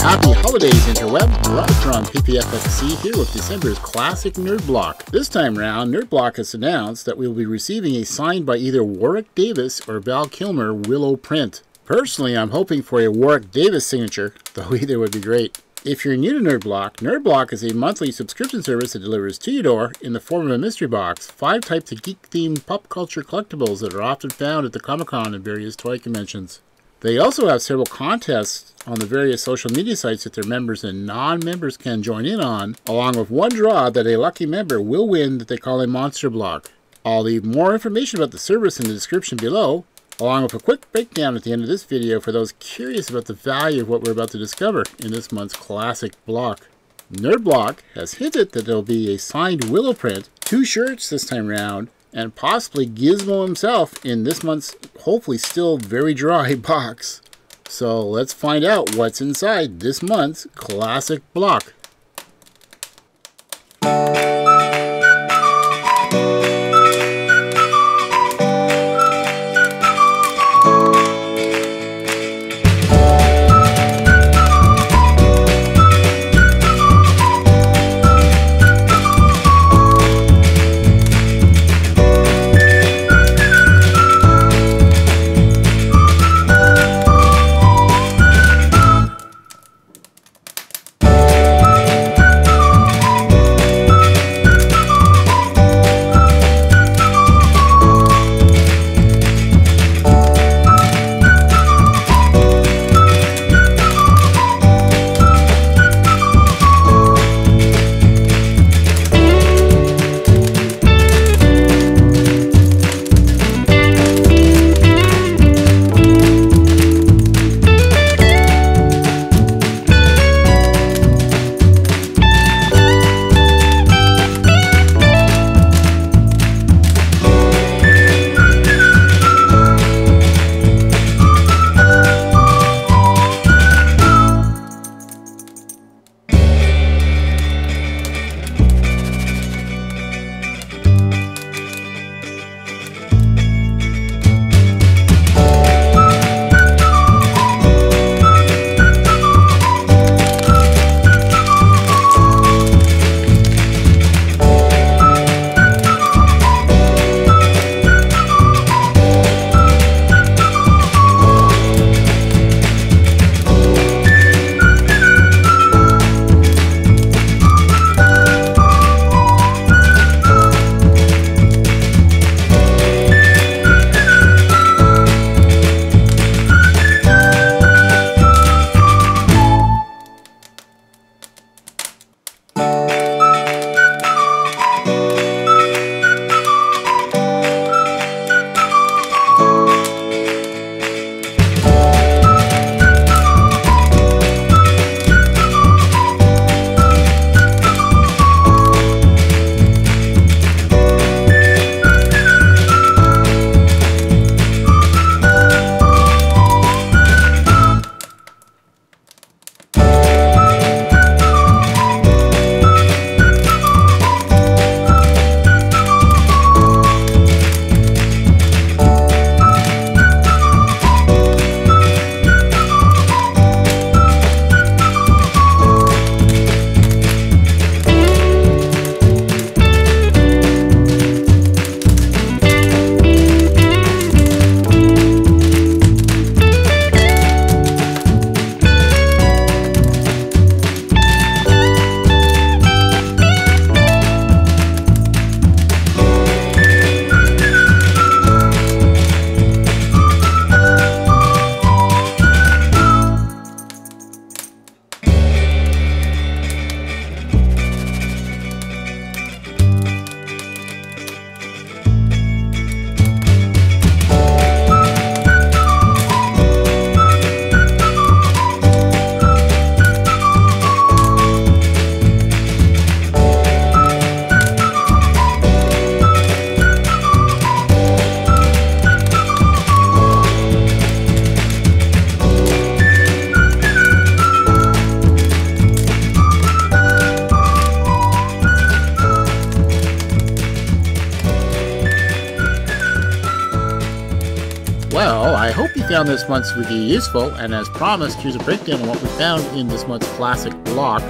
Happy holidays, interweb! Robotron PPFXC here with December's classic Nerd Block. This time round, Nerd Block has announced that we will be receiving a signed by either Warwick Davis or Val Kilmer Willow print. Personally, I'm hoping for a Warwick Davis signature, though either would be great. If you're new to Nerd Block is a monthly subscription service that delivers to your door, in the form of a mystery box, 5 types of geek-themed pop culture collectibles that are often found at the Comic-Con and various toy conventions. They also have several contests on the various social media sites that their members and non-members can join in on, along with one draw that a lucky member will win that they call a Monster Block. I'll leave more information about the service in the description below, along with a quick breakdown at the end of this video for those curious about the value of what we're about to discover in this month's classic block. Nerd Block has hinted that there will be a signed Willow print, 2 shirts this time round, and possibly Gizmo himself in this month's hopefully still very dry box. So let's find out what's inside this month's classic block. found this month's review useful, and as promised, here's a breakdown of what we found in this month's classic block.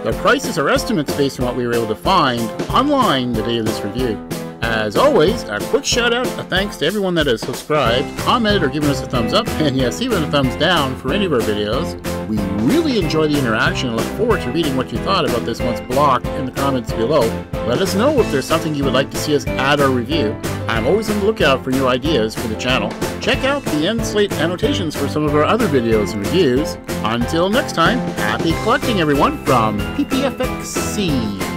The prices are estimates based on what we were able to find online the day of this review. As always, a quick shout out, a thanks to everyone that has subscribed, commented, or given us a thumbs up, and yes, even a thumbs down for any of our videos. We really enjoy the interaction and look forward to reading what you thought about this month's block in the comments below. Let us know if there's something you would like to see us add or review. I'm always on the lookout for new ideas for the channel. Check out the end slate annotations for some of our other videos and reviews. Until next time, happy collecting everyone from PPFXC.